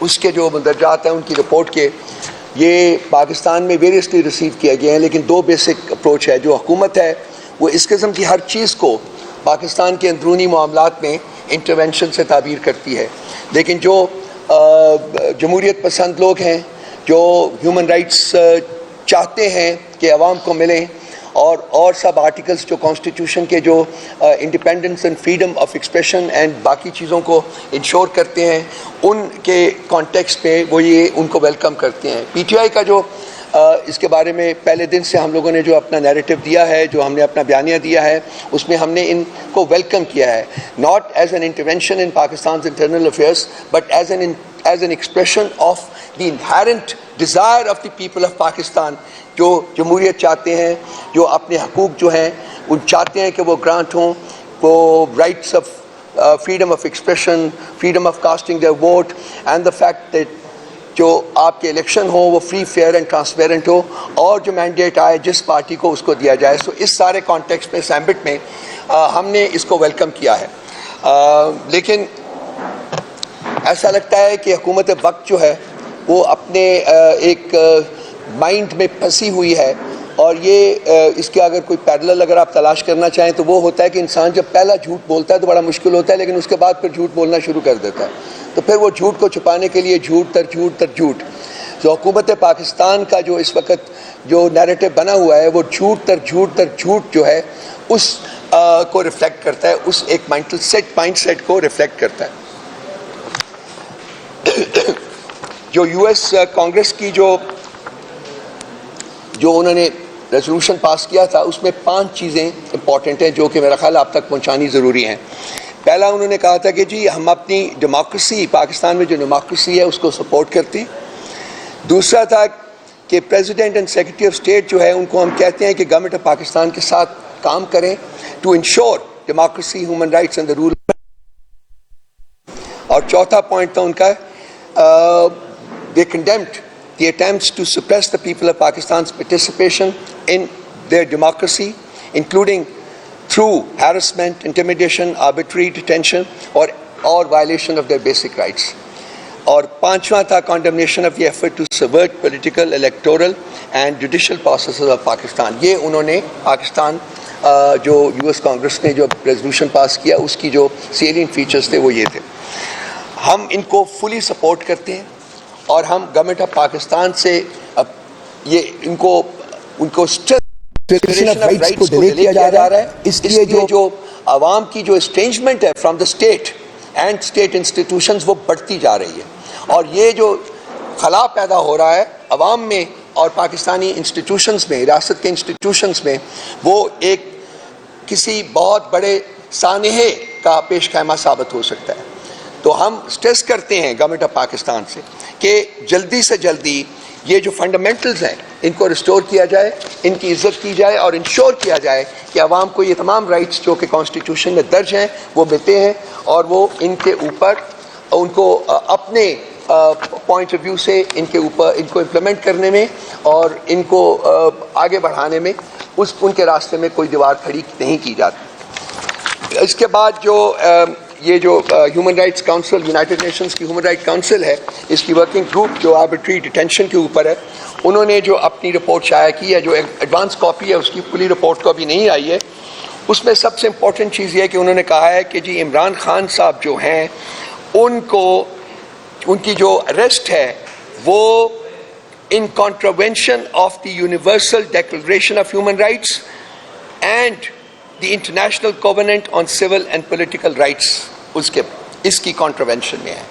اس کے جو مندرجات ہیں ان کی رپورٹ کے یہ پاکستان میں ویریسلی ریسیو کیا گیا ہیں، لیکن دو بیسک اپروچ ہے. جو حکومت ہے وہ اس قسم کی ہر چیز کو پاکستان کے اندرونی معاملات میں انٹرونشن سے تعبیر کرتی ہے، لیکن جو جمہوریت پسند لوگ ہیں جو ہیومن رائٹس چاہتے ہیں کہ عوام کو ملیں اور سب آرٹیکلس جو کانسٹیٹیوشن کے جو independence and freedom of expression and باقی چیزوں کو انشور کرتے ہیں، ان کے کانٹیکسٹ میں وہ یہ ان کو ویلکم کرتے ہیں. پی ٹی آئی کا جو اس کے بارے میں پہلے دن سے ہم لوگوں نے جو اپنا نیریٹو دیا ہے، جو ہم نے اپنا بیانیہ دیا ہے، اس میں ہم نے ان کو ویلکم کیا ہے، not as an intervention in Pakistan's internal affairs but as an expression of the inherent desire of the people of Pakistan, جو جمہوریت چاہتے ہیں، جو اپنے حقوق جو ہیں ان چاہتے ہیں کہ وہ گرانٹ ہوں، وہ rights of freedom of expression, freedom of casting their vote, and the fact that جو آپ کے الیکشن ہو وہ فری فیئر اینڈ ٹرانسپیرنٹ ہو، اور جو مینڈیٹ آئے جس پارٹی کو اس کو دیا جائے. سو اس سارے کانٹیکسٹ میں سیمبٹ میں ہم نے اس کو ویلکم کیا ہے. لیکن ایسا لگتا ہے کہ حکومت وقت جو ہے وہ اپنے ایک مائنڈ میں پھنسی ہوئی ہے، اور یہ اس کے اگر کوئی پیرلل اگر آپ تلاش کرنا چاہیں تو وہ ہوتا ہے کہ انسان جب پہلا جھوٹ بولتا ہے تو بڑا مشکل ہوتا ہے، لیکن اس کے بعد پھر جھوٹ بولنا شروع کر دیتا ہے، تو پھر وہ جھوٹ کو چھپانے کے لیے جھوٹ تر جھوٹ تر جھوٹ. تو حکومت پاکستان کا جو اس وقت جو نیریٹو بنا ہوا ہے وہ جھوٹ تر جھوٹ تر جھوٹ جو ہے اس کو ریفلیکٹ کرتا ہے، اس ایک مائنڈ سیٹ کو ریفلیکٹ کرتا ہے. جو یو ایس کانگریس کی جو انہوں نے ریزولوشن پاس کیا تھا، اس میں 5 چیزیں امپورٹنٹ ہیں جو کہ میرا خیال آپ تک پہنچانی ضروری ہیں. پہلا انہوں نے کہا تھا کہ جی ہم اپنی ڈیموکریسی، پاکستان میں جو ڈیموکریسی ہے اس کو سپورٹ کرتے ہیں. دوسرا تھا کہ president and secretary of state جو ہے ان کو ہم کہتے ہیں کہ گورنمنٹ آف پاکستان کے ساتھ کام کریں to ensure democracy, human rights and the rule. اور چوتھا پوائنٹ تھا ان کا they condemned the attempts to suppress the people of Pakistan's participation in their democracy, including through harassment, intimidation, arbitrary detention, or violation of their basic rights. اور پانچواں تھا condemnation of the effort to subvert political, electoral and judicial processes of Pakistan. یہ انہوں نے پاکستان جو U S Congress نے جو resolution pass کیا اس کی جو سیلینٹ فیچرز تھے وہ یہ تھے. ہم ان کو فلی سپورٹ کرتے ہیں، اور ہم گورنمنٹ آف پاکستان سے یہ ان کو رائٹس کو ڈیلے کیا جا رہا ہے. اس لیے جو عوام کی جو اسٹرینجمنٹ ہے from the state and state institutions وہ بڑھتی جا رہی ہے، اور یہ جو خلا پیدا ہو رہا ہے عوام میں اور پاکستانی انسٹیٹیوشنز میں، ریاست کے انسٹیٹیوشنز میں، وہ ایک کسی بہت بڑے سانحے کا پیش خیمہ ثابت ہو سکتا ہے. تو ہم سٹریس کرتے ہیں گورنمنٹ آف پاکستان سے کہ جلدی سے جلدی یہ جو فنڈامنٹلز ہیں ان کو ریسٹور کیا جائے، ان کی عزت کی جائے، اور انشور کیا جائے کہ عوام کو یہ تمام رائٹس جو کہ کانسٹیٹیوشن میں درج ہیں وہ ملتے ہیں، اور وہ ان کے اوپر ان کو اپنے پوائنٹ آف ویو سے ان کے اوپر ان کو امپلیمنٹ کرنے میں اور ان کو آگے بڑھانے میں ان کے راستے میں کوئی دیوار کھڑی نہیں کی جاتی. اس کے بعد جو یہ جو human rights council, United nations کی ہیومن رائٹ کاؤنسل ہے، اس کی ورکنگ گروپ جو آربیٹری ڈیٹینشن کے اوپر ہے، انہوں نے جو اپنی رپورٹ شائع کی ہے، جو ایڈوانس کاپی ہے اس کی پوری رپورٹ تو ابھی نہیں آئی ہے. اس میں سب سے امپورٹنٹ چیز یہ ہے کہ انہوں نے کہا ہے کہ جی عمران خان صاحب جو ہیں ان کی جو اریسٹ ہے وہ in contravention of the Universal Declaration of Human rights and the International Covenant on Civil and Political Rights, اس کی کانٹروینشن میں ہے.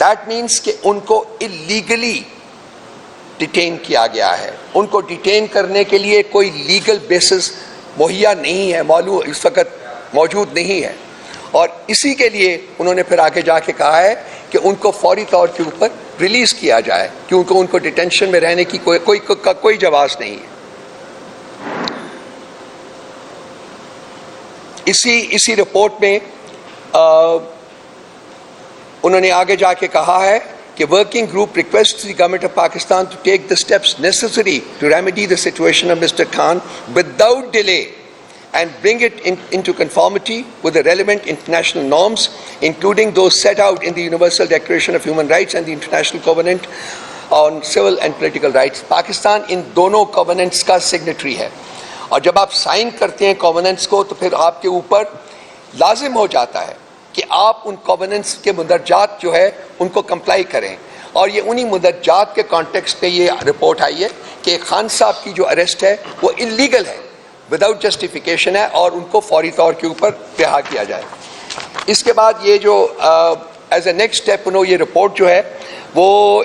دیٹ مینس کہ ان کو اللیگلی ڈیٹین کیا گیا ہے. ان کو ڈیٹین کرنے کے لیے کوئی لیگل بیسس مہیا نہیں ہے، اس وقت موجود نہیں ہے، اور اسی کے لیے انہوں نے پھر آگے جا کے کہا ہے کہ ان کو فوری طور کے اوپر ریلیز کیا جائے، کیونکہ ان کو ڈیٹینشن میں رہنے کی کوئی جواز نہیں ہے. اسی رپورٹ میں انہوں نے آگے جا کے کہا ہے کہ working group request the government of Pakistan to take the steps necessary to remedy the situation of mister Khan without delay and bring it into conformity with the relevant international norms, including those set out in the Universal Declaration of Human Rights and the International Covenant on Civil and Political Rights. Pakistan ان دونوں covenants کا signatory ہے, اور جب آپ sign کرتے ہیں covenants کو تو پھر آپ کے اوپر لازم ہو جاتا ہے کہ آپ ان covenants کے مندرجات جو ہے ان کو کمپلائی کریں. اور یہ انہی مندرجات کے کانٹیکسٹ پہ یہ رپورٹ آئی ہے کہ خان صاحب کی جو اریسٹ ہے وہ انلیگل ہے, وداؤٹ جسٹیفیکیشن ہے, اور ان کو فوری طور کے اوپر رہا کیا جائے. اس کے بعد یہ جو ایز اے نیکسٹ اسٹیپ یہ رپورٹ جو ہے وہ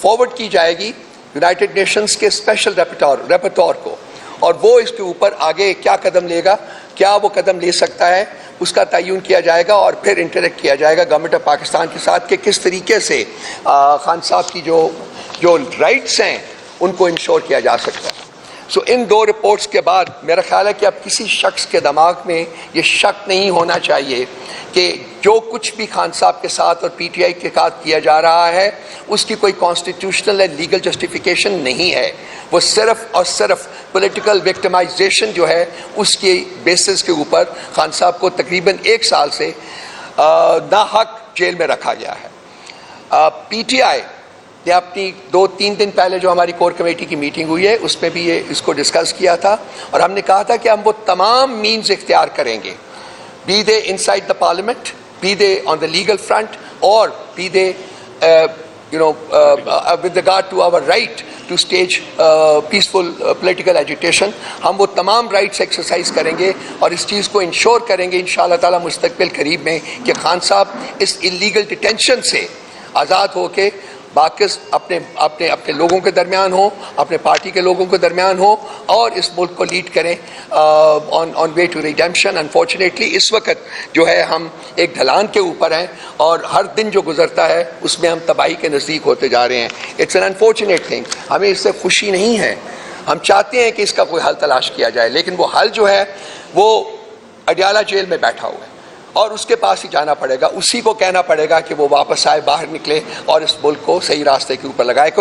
فارورڈ کی جائے گی یونائٹڈ نیشنز کے اسپیشل ریپورٹور کو, اور وہ اس کے اوپر آگے کیا قدم لے گا, کیا وہ قدم لے سکتا ہے, اس کا تعین کیا جائے گا, اور پھر انٹریکٹ کیا جائے گا گورنمنٹ آف پاکستان کے ساتھ کہ کس طریقے سے خان صاحب کی جو رائٹس ہیں ان کو انشور کیا جا سکتا ہے. سو ان دو رپورٹس کے بعد میرا خیال ہے کہ اب کسی شخص کے دماغ میں یہ شک نہیں ہونا چاہیے کہ جو کچھ بھی خان صاحب کے ساتھ اور پی ٹی آئی کے ساتھ کیا جا رہا ہے اس کی کوئی کانسٹیٹیوشنل اینڈ لیگل جسٹیفیکیشن نہیں ہے. وہ صرف اور صرف پولیٹیکل وکٹمائزیشن جو ہے اس کے بیسس کے اوپر خان صاحب کو تقریباً 1 سال سے ناحق جیل میں رکھا گیا ہے. پی ٹی آئی نے اپنی 2-3 دن پہلے جو ہماری کور کمیٹی کی میٹنگ ہوئی ہے اس میں بھی اس کو ڈسکس کیا تھا, اور ہم نے کہا تھا کہ ہم وہ تمام مینز اختیار کریں گے, be they inside the parliament, be they on the legal front, or be they with regard to our right to stage peaceful political agitation. ہم وہ تمام رائٹس ایکسرسائز کریں گے اور اس چیز کو انشور کریں گے انشاءاللہ تعالی مستقبل قریب میں کہ خان صاحب اس انلیگل ڈیٹینشن سے آزاد ہو کے باقص اپنے لوگوں کے درمیان ہوں, اپنے پارٹی کے لوگوں کے درمیان ہوں, اور اس ملک کو لیڈ کریں آن وے ٹو ریڈیمپشن. انفارچونیٹلی اس وقت جو ہے ہم ایک ڈھلان کے اوپر ہیں, اور ہر دن جو گزرتا ہے اس میں ہم تباہی کے نزدیک ہوتے جا رہے ہیں. It's an unfortunate thing. ہمیں اس سے خوشی نہیں ہے, ہم چاہتے ہیں کہ اس کا کوئی حل تلاش کیا جائے, لیکن وہ حل جو ہے وہ اڈیالہ جیل میں بیٹھا ہوا ہے, اور اس کے پاس ہی جانا پڑے گا, اسی کو کہنا پڑے گا کہ وہ واپس آئے, باہر نکلے اور اس ملک کو صحیح راستے کے اوپر لگائے.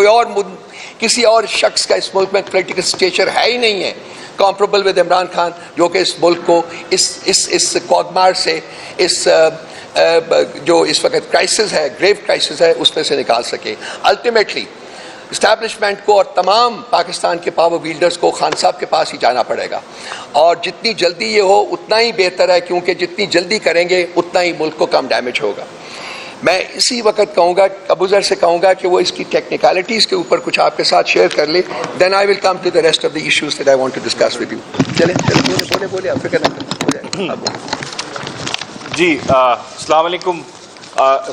کسی اور شخص کا اس ملک میں پولیٹیکل اسٹیچر ہے ہی نہیں ہے کمپریبل ود عمران خان, جو کہ اس ملک کو اس کوگمار سے, اس جو اس وقت کرائسس ہے, گریو کرائسس ہے, اس میں سے نکال سکے. الٹیمیٹلی اسٹیبلشمنٹ کو اور تمام پاکستان کے پاور ویلڈرز کو خان صاحب کے پاس ہی جانا پڑے گا, اور جتنی جلدی یہ ہو اتنا ہی بہتر ہے, کیونکہ جتنی جلدی کریں گے اتنا ہی ملک کو کم ڈیمیج ہوگا. میں اسی وقت کہوں گا, ابوذر سے کہوں گا کہ وہ اس کی ٹیکنیکلٹیز کے اوپر کچھ آپ کے ساتھ شیئر کر لے, then I will come to the rest of the issues that I want to discuss with you. چلیں بولے آپ فکر نہ کریں. جی السلام علیکم.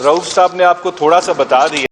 رؤوف صاحب نے آپ کو تھوڑا سا بتا دیا